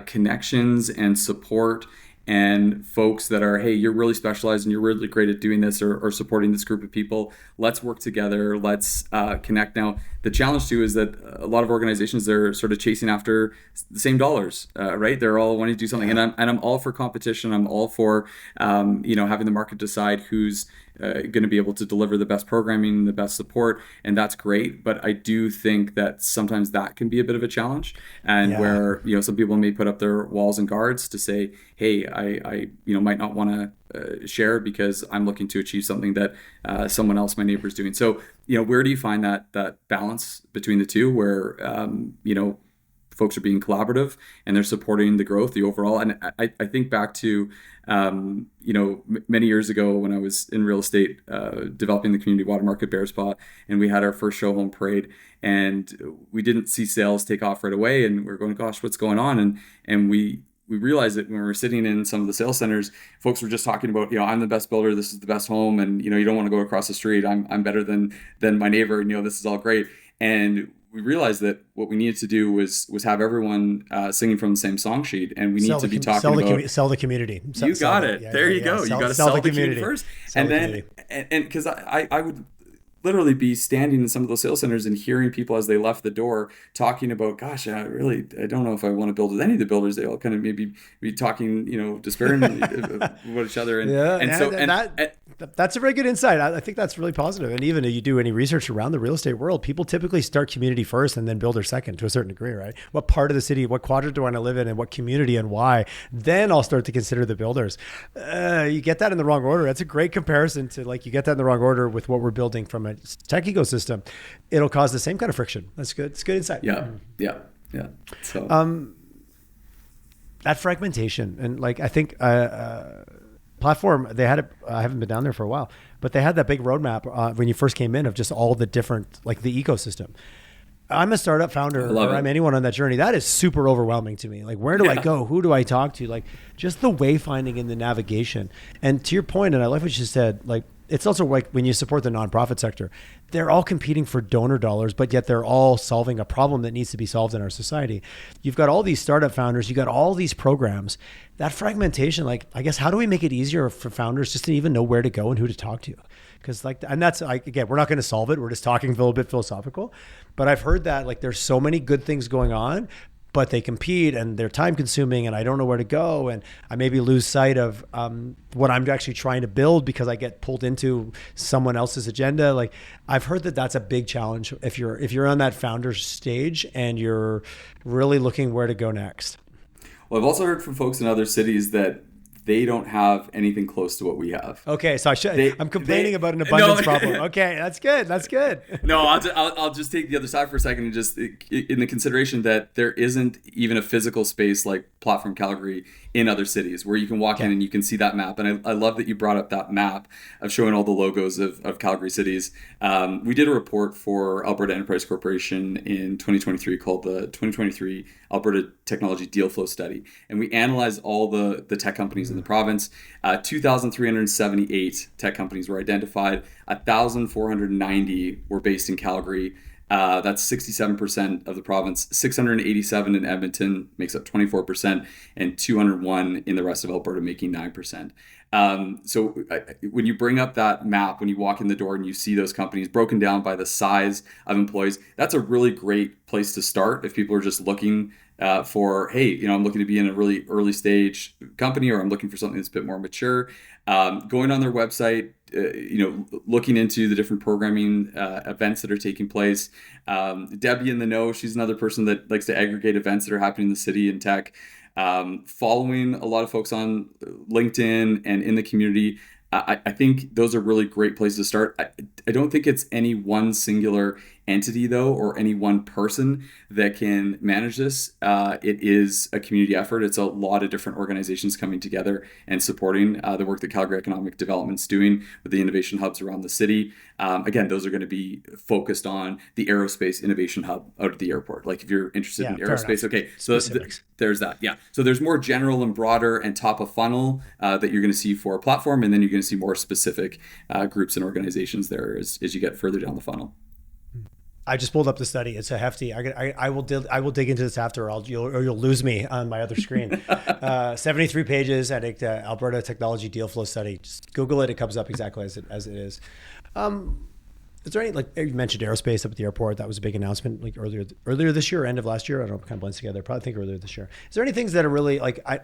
connections and support, and folks that are, hey, you're really specialized and you're really great at doing this, or supporting this group of people. Let's work together. Let's connect. Now, the challenge too is that a lot of organizations, they're sort of chasing after the same dollars, right? They're all wanting to do something, and I'm all for competition. I'm all for having the market decide who's going to be able to deliver the best programming, the best support, and that's great. But I do think that sometimes that can be a bit of a challenge, and where some people may put up their walls and guards to say, hey, I might not want to share because I'm looking to achieve something that someone else, my neighbor, is doing. So where do you find that balance between the two, where folks are being collaborative and they're supporting the growth, the overall? And I think back to many years ago when I was in real estate, developing the community water market Bear Spot, and we had our first show home parade, and we didn't see sales take off right away, and we're going, gosh, what's going on? And we realized that when we were sitting in some of the sales centers, folks were just talking about, I'm the best builder, this is the best home, and you don't want to go across the street, I'm better than my neighbor, and this is all great. And we realized that what we needed to do was have everyone singing from the same song sheet, and we need to be talking about sell the community. You got it. There you go. You got to sell the community first, and then because I would literally be standing in some of those sales centers and hearing people as they left the door talking about, gosh, I don't know if I want to build with any of the builders. They all kind of maybe be talking, disparagingly about each other. That's a very good insight. I think that's really positive. And even if you do any research around the real estate world, people typically start community first and then builder second to a certain degree, right? What part of the city, what quadrant do I want to live in, and what community and why? Then I'll start to consider the builders. You get that in the wrong order. That's a great comparison to you get that in the wrong order with what we're building from a tech ecosystem. It'll cause the same kind of friction. That's good. It's good insight. Yeah. So that fragmentation, and I think platform, they had it, I haven't been down there for a while, but they had that big roadmap when you first came in of just all the different, the ecosystem. I'm a startup founder, or I'm anyone on that journey. That is super overwhelming to me. Where do I go? Who do I talk to? Just the wayfinding and the navigation. And to your point, and I like what you said, it's also when you support the nonprofit sector, they're all competing for donor dollars, but yet they're all solving a problem that needs to be solved in our society. You've got all these startup founders, you got all these programs. That fragmentation, I guess, how do we make it easier for founders just to even know where to go and who to talk to? Because and that's, again, we're not going to solve it. We're just talking a little bit philosophical, but I've heard that there's so many good things going on, but they compete and they're time consuming, and I don't know where to go. And I maybe lose sight of what I'm actually trying to build because I get pulled into someone else's agenda. I've heard that that's a big challenge if you're on that founder stage and you're really looking where to go next. Well, I've also heard from folks in other cities that they don't have anything close to what we have. Okay, so I'm complaining about an abundance problem. Okay, that's good. That's good. No, I'll just take the other side for a second and just in the consideration that there isn't even a physical space like Platform Calgary in other cities where you can walk in and you can see that map. And I love that you brought up that map of showing all the logos of Calgary cities. We did a report for Alberta Enterprise Corporation in 2023 called the 2023 Alberta Technology Deal Flow Study. And we analyzed all the tech companies in the province. 2,378 tech companies were identified. 1,490 were based in Calgary. That's 67% of the province. 687 in Edmonton makes up 24%, and 201 in the rest of Alberta, making 9%. So when you bring up that map, when you walk in the door and you see those companies broken down by the size of employees, that's a really great place to start if people are just looking for, hey, I'm looking to be in a really early stage company, or I'm looking for something that's a bit more mature. Going on their website, looking into the different programming events that are taking place. Debbie in the Know, she's another person that likes to aggregate events that are happening in the city in tech. Following a lot of folks on LinkedIn and in the community. I think those are really great places to start. I don't think it's any one singular entity, though, or any one person that can manage this. It is a community effort. It's a lot of different organizations coming together and supporting the work that Calgary Economic Development's doing with the innovation hubs around the city. Again, those are going to be focused on the aerospace innovation hub out at the airport. Like if you're interested in aerospace, okay, so there's that. Yeah. So there's more general and broader and top of funnel that you're going to see for a platform, and then you're going to see more specific groups and organizations there as you get further down the funnel. I just pulled up the study. It's a hefty. I will dig into this after, or you'll lose me on my other screen. 73 pages at Alberta Technology Deal Flow Study. Just Google it. It comes up exactly as it is. Is there any, like you mentioned aerospace up at the airport? That was a big announcement like earlier this year or end of last year. I don't know, it kind of blends together. Probably think earlier this year. Is there any things that are really like, I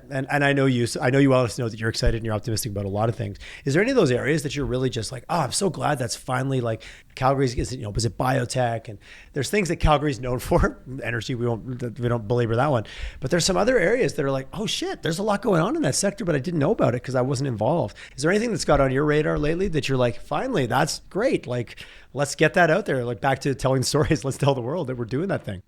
know you well enough to know that you're excited and you're optimistic about a lot of things. Is there any of those areas that you're really just like, oh, I'm so glad that's finally like Calgary's, was it biotech? And there's things that Calgary's known for. Energy, we don't belabor that one. But there's some other areas that are like, oh shit, there's a lot going on in that sector, but I didn't know about it because I wasn't involved. Is there anything that's got on your radar lately that you're like, finally, that's great. Like, let's get that out there. Like back to telling stories. Let's tell the world that we're doing that thing.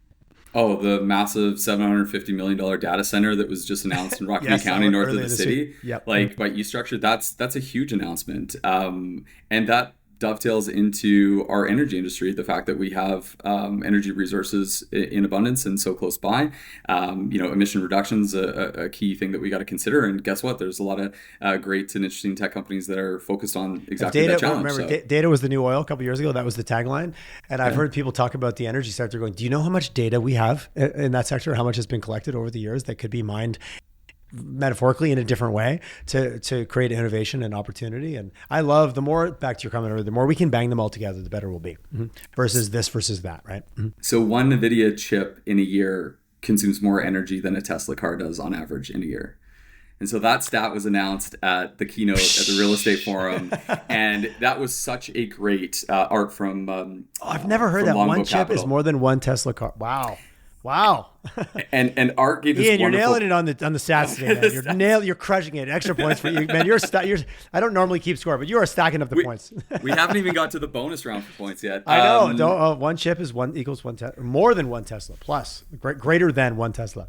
Oh, the massive $750 million data center that was just announced in Rockland County, north of the city. Yep. Like by E-Structure, that's a huge announcement. And that dovetails into our energy industry, the fact that we have energy resources in abundance and so close by. Emission reductions a key thing that we got to consider. And guess what? There's a lot of great and interesting tech companies that are focused on exactly that challenge. Remember, data was the new oil a couple of years ago. That was the tagline. And I've heard people talk about the energy sector going, do you know how much data we have in that sector? How much has been collected over the years that could be mined metaphorically in a different way to create innovation and opportunity? And I love, the more, back to your comment earlier, the more we can bang them all together, the better we'll be. Versus this versus that, right? So one NVIDIA chip in a year consumes more energy than a Tesla car does on average in a year. And so that stat was announced at the keynote at the Real Estate Forum. And that was such a great art from I've never heard that one chip is more than one Tesla car. Wow. and Art gave this Ian, you're wonderful... nailing it on the stats today, man. You're crushing it. Extra points for you, man. I don't normally keep score, but you are stacking up the points. We haven't even got to the bonus round for points yet. I know. One chip is equals one Tesla, more than one Tesla, plus greater than one Tesla.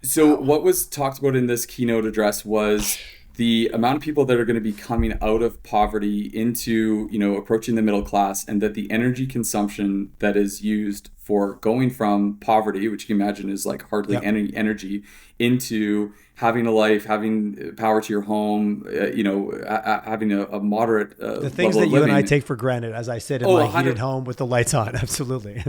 So what was talked about in this keynote address was the amount of people that are going to be coming out of poverty into, approaching the middle class, and that the energy consumption that is used for going from poverty, which you can imagine is like hardly any energy, into having a life, having power to your home, having a moderate the things that you and I take for granted as I sit in my heated home with the lights on. Absolutely.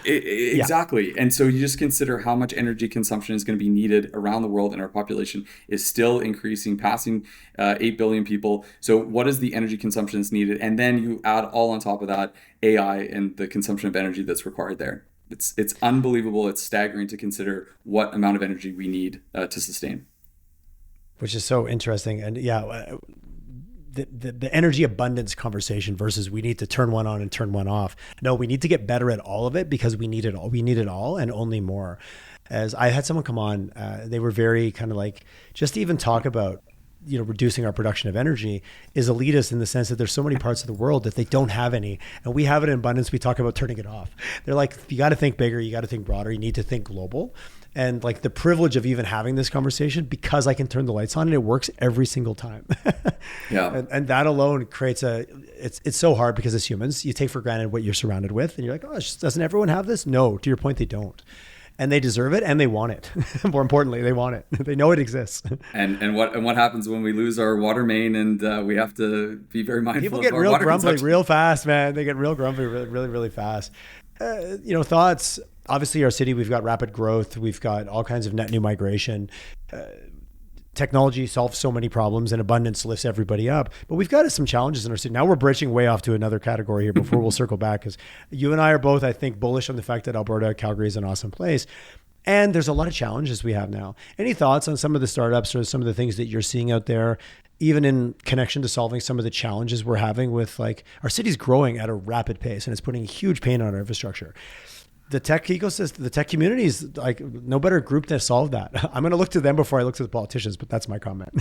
Exactly. And so you just consider how much energy consumption is going to be needed around the world, and our population is still increasing, passing 8 billion people. So what is the energy consumption that's needed? And then you add all on top of that AI and the consumption of energy that's required there. It's unbelievable. It's staggering to consider what amount of energy we need to sustain. Which is so interesting. And the energy abundance conversation versus we need to turn one on and turn one off. No, we need to get better at all of it because we need it all. We need it all and only more. As I had someone come on, they were very kind of like, just to even talk about reducing our production of energy is elitist in the sense that there's so many parts of the world that they don't have any, and we have it in abundance. We talk about turning it off. They're like, you got to think bigger, you got to think broader, you need to think global. And like the privilege of even having this conversation, because I can turn the lights on and it works every single time. Yeah. And that alone creates it's so hard because as humans, you take for granted what you're surrounded with. And you're like, oh, doesn't everyone have this? No, to your point, they don't. And they deserve it and they want it. More importantly, they want it. They know it exists. And what happens when we lose our water main and we have to be very mindful People of get our real water grumbly consumption? real fast, man. They get real grumbly really, really fast. Thoughts. Obviously, our city, we've got rapid growth. We've got all kinds of net new migration. Technology solves so many problems and abundance lifts everybody up. But we've got some challenges in our city. Now we're branching way off to another category here before we'll circle back, because you and I are both, I think, bullish on the fact that Alberta, Calgary is an awesome place. And there's a lot of challenges we have now. Any thoughts on some of the startups or some of the things that you're seeing out there, even in connection to solving some of the challenges we're having with, like, our city's growing at a rapid pace and it's putting huge pain on our infrastructure. The tech ecosystem, the tech community is like no better group to solve that. I'm going to look to them before I look to the politicians, but that's my comment.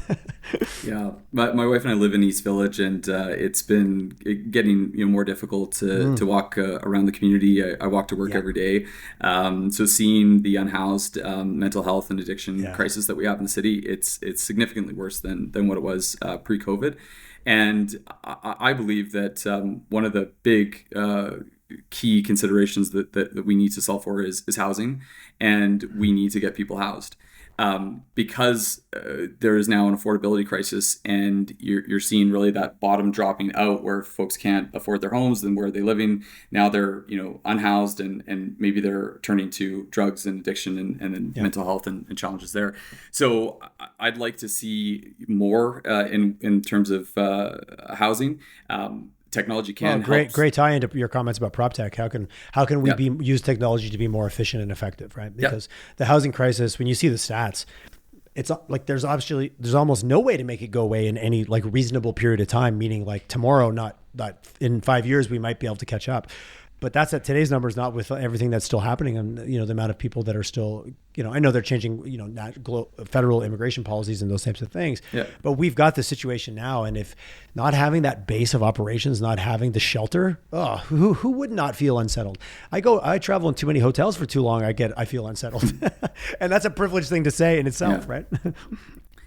Yeah, my wife and I live in East Village, and it's been getting more difficult to walk around the community. I walk to work every day, so seeing the unhoused mental health and addiction crisis that we have in the city, it's significantly worse than what it was pre-COVID, and I believe that one of the big key considerations that we need to solve for is housing, and we need to get people housed because there is now an affordability crisis, and you're seeing really that bottom dropping out where folks can't afford their homes. Then where are they living? Now they're unhoused, and maybe they're turning to drugs and addiction and then mental health and challenges there. So I'd like to see more in terms of housing. Technology can help. Great tie into your comments about prop tech. How can we use technology to be more efficient and effective, right? Because the housing crisis, when you see the stats, it's like there's almost no way to make it go away in any like reasonable period of time. Meaning like tomorrow, not in 5 years, we might be able to catch up. But that's at today's numbers, not with everything that's still happening, and the amount of people that are still, I know they're changing, federal immigration policies and those types of things. Yeah. But we've got the situation now, and if not having that base of operations, not having the shelter, who would not feel unsettled? I travel in too many hotels for too long. I feel unsettled, and that's a privileged thing to say in itself, right?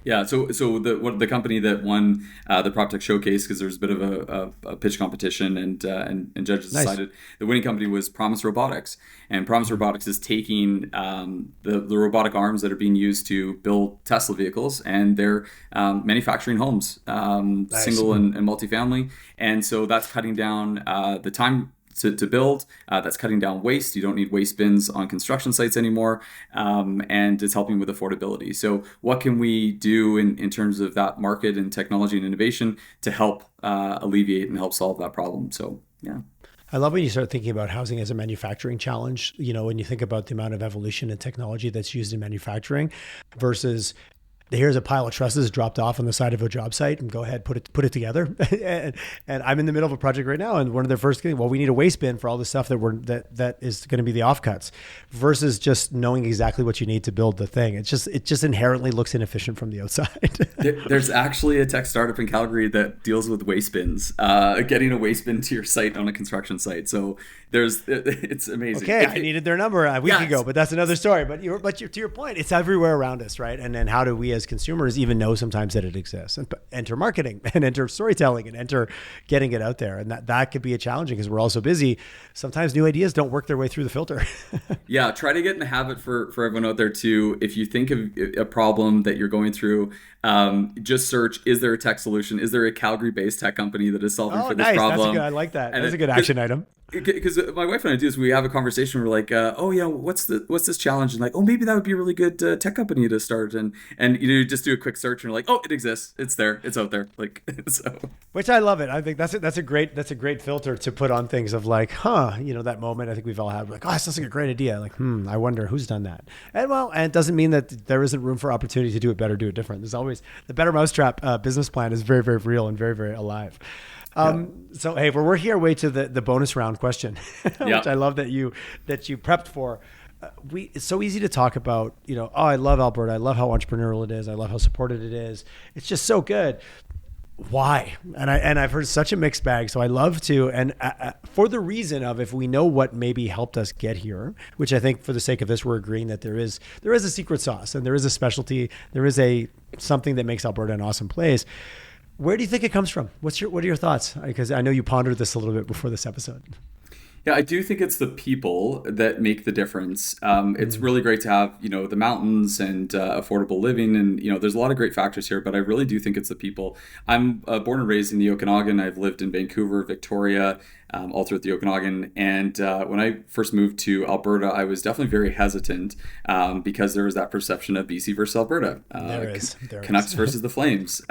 Yeah, so the company that won the PropTech Showcase, because there was a bit of a pitch competition, and judges decided the winning company was Promise Robotics, and Promise Robotics is taking the robotic arms that are being used to build Tesla vehicles, and they're manufacturing homes, single and multifamily, and so that's cutting down the time to build. That's cutting down waste. You don't need waste bins on construction sites anymore, and it's helping with affordability. So what can we do in terms of that market and technology and innovation to help alleviate and help solve that problem? So yeah. I love when you start thinking about housing as a manufacturing challenge, when you think about the amount of evolution and technology that's used in manufacturing versus here's a pile of trusses dropped off on the side of a job site, and go ahead, put it together. and I'm in the middle of a project right now, and one of their first things, we need a waste bin for all the stuff that is going to be the offcuts, versus just knowing exactly what you need to build the thing. It just inherently looks inefficient from the outside. There's actually a tech startup in Calgary that deals with waste bins, getting a waste bin to your site on a construction site. So it's amazing. Okay, I needed their number a week ago, but that's another story. But to your point, it's everywhere around us, right? And then how do we as consumers even know sometimes that it exists? And enter marketing and enter storytelling and enter getting it out there. And that could be a challenging because we're all so busy. Sometimes new ideas don't work their way through the filter. Yeah, try to get in the habit for everyone out there too. If you think of a problem that you're going through, just search, is there a tech solution? Is there a Calgary-based tech company that is solving for this problem? I like that. That's a good action item. Because my wife and I do is we have a conversation. We're like, what's this challenge? And like, maybe that would be a really good tech company to start. And you just do a quick search and you're like, it exists. It's there. It's out there. Like, so. Which I love it. I think that's a great filter to put on things of like, that moment. I think we've all had like, this sounds like a great idea. Like, I wonder who's done that. And it doesn't mean that there isn't room for opportunity to do it better, do it different. There's always the Better Mousetrap business plan is very, very real and very, very alive. So hey, we're working our way to the bonus round question, which I love that you prepped for. it's so easy to talk about, oh, I love Alberta. I love how entrepreneurial it is. I love how supported it is. It's just so good. Why? And I've heard such a mixed bag. So I love to, and for the reason of, if we know what maybe helped us get here, which I think for the sake of this, we're agreeing that there is a secret sauce and there is a specialty. There is something that makes Alberta an awesome place. Where do you think it comes from? What are your thoughts? Because I know you pondered this a little bit before this episode. Yeah, I do think it's the people that make the difference. It's really great to have, the mountains and affordable living. And, there's a lot of great factors here, but I really do think it's the people. I'm born and raised in the Okanagan. I've lived in Vancouver, Victoria, all throughout the Okanagan. And when I first moved to Alberta, I was definitely very hesitant because there was that perception of BC versus Alberta. There Canucks versus the Flames.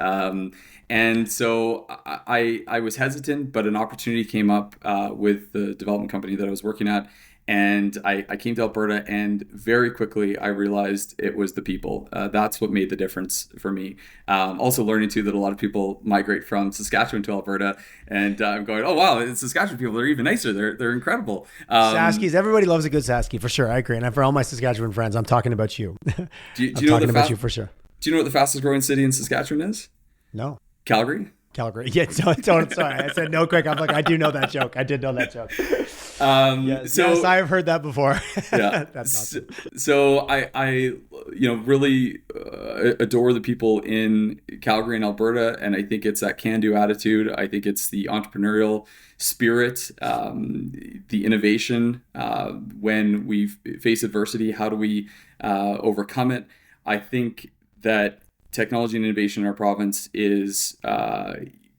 And so I was hesitant, but an opportunity came up with the development company that I was working at. And I came to Alberta, and very quickly I realized it was the people. That's what made the difference for me. Also learning too that a lot of people migrate from Saskatchewan to Alberta, and I'm going, oh wow, the Saskatchewan people, they're even nicer. They're incredible. Saskies, everybody loves a good Sasky, for sure. I agree. And for all my Saskatchewan friends, I'm talking about you. Do you know about you for sure. Do you know what the fastest growing city in Saskatchewan is? No. Calgary. Yeah, don't. Sorry, I said no quick. I'm like, I do know that joke. I did know that joke. Yes, I've heard that before. Yeah, that's awesome. So I really adore the people in Calgary and Alberta, and I think it's that can-do attitude. I think it's the entrepreneurial spirit, the innovation. When we face adversity, how do we overcome it? I think that technology and innovation in our province is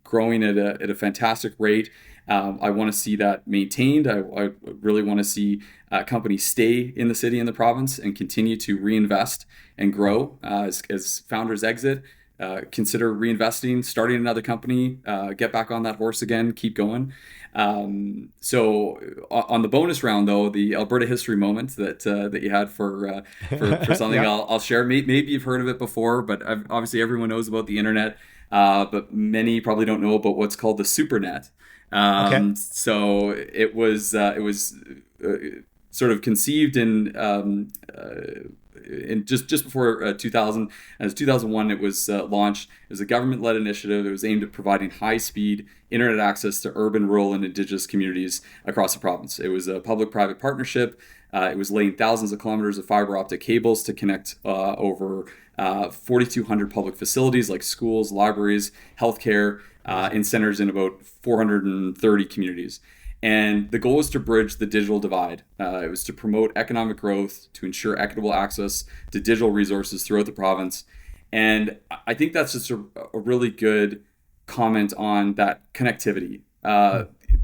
growing at a fantastic rate. I want to see that maintained. I really want to see companies stay in the city and the province and continue to reinvest and grow. As founders exit, consider reinvesting, starting another company, get back on that horse again, keep going. So on the bonus round, though, the Alberta history moment that you had for something, yeah. I'll share. Maybe you've heard of it before, but obviously everyone knows about the internet, but many probably don't know about what's called the supernet. Okay. So it was sort of conceived in just before 2000. As 2001, it was launched. It was a government-led initiative. It was aimed at providing high-speed internet access to urban, rural, and Indigenous communities across the province. It was a public-private partnership. It was laying thousands of kilometers of fiber optic cables to connect over 4,200 public facilities like schools, libraries, healthcare, in centers in about 430 communities. And the goal was to bridge the digital divide. It was to promote economic growth, to ensure equitable access to digital resources throughout the province. And I think that's just a really good comment on that connectivity,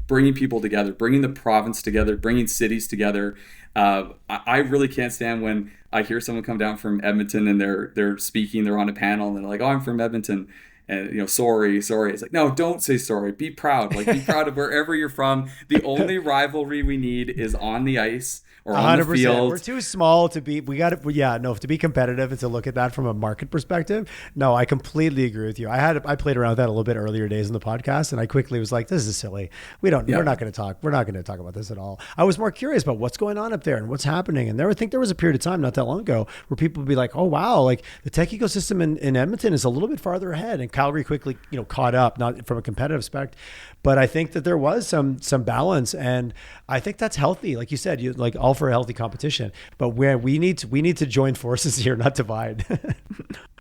bringing people together, bringing the province together, bringing cities together. I really can't stand when I hear someone come down from Edmonton and they're speaking, they're on a panel and they're like, oh, I'm from Edmonton. And, sorry. It's like, no, don't say sorry. Be proud. Be proud of wherever you're from. The only rivalry we need is on the ice or on 100%. The field. We're too small to be, to be competitive and to look at that from a market perspective. No, I completely agree with you. I played around with that a little bit earlier days in the podcast, and I quickly was like, this is silly. We're not going to talk about this at all. I was more curious about what's going on up there and what's happening. And I think there was a period of time not that long ago where people would be like, oh, wow, like the tech ecosystem in Edmonton is a little bit farther ahead. And Calgary quickly, caught up, not from a competitive aspect, but I think that there was some balance, and I think that's healthy. Like you said, all for a healthy competition, but where we need to join forces here, not divide.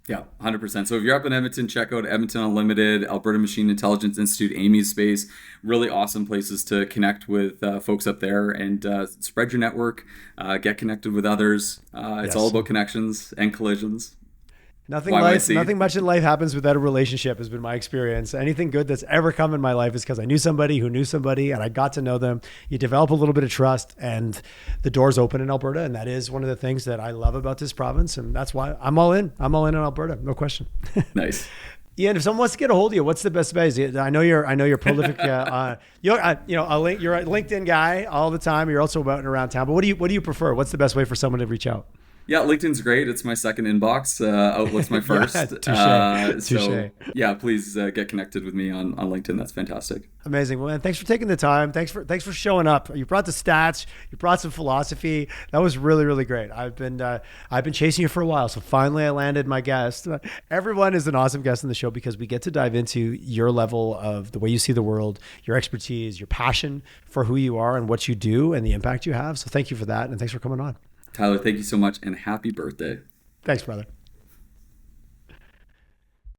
Yeah, 100%. So if you're up in Edmonton, check out Edmonton Unlimited, Alberta Machine Intelligence Institute, Amy's Space. Really awesome places to connect with folks up there and spread your network, get connected with others. It's all about connections and collisions. Nothing much in life happens without a relationship, has been my experience. Anything good that's ever come in my life is because I knew somebody who knew somebody and I got to know them. You develop a little bit of trust and the doors open in Alberta. And that is one of the things that I love about this province. And that's why I'm all in. I'm all in on Alberta. No question. Nice. Ian, if someone wants to get a hold of you, what's the best way? I know you're prolific. You're a LinkedIn guy all the time. You're also out and around town. But what do you prefer? What's the best way for someone to reach out? Yeah, LinkedIn's great. It's my second inbox. Outlook's my first. Touche. Yeah, please get connected with me on LinkedIn. That's fantastic. Amazing. Well, man, thanks for taking the time. Thanks for showing up. You brought the stats. You brought some philosophy. That was really, really great. I've been chasing you for a while, so finally I landed my guest. Everyone is an awesome guest on the show because we get to dive into your level of the way you see the world, your expertise, your passion for who you are and what you do and the impact you have. So thank you for that, and thanks for coming on. Tyler, thank you so much and happy birthday. Thanks, brother.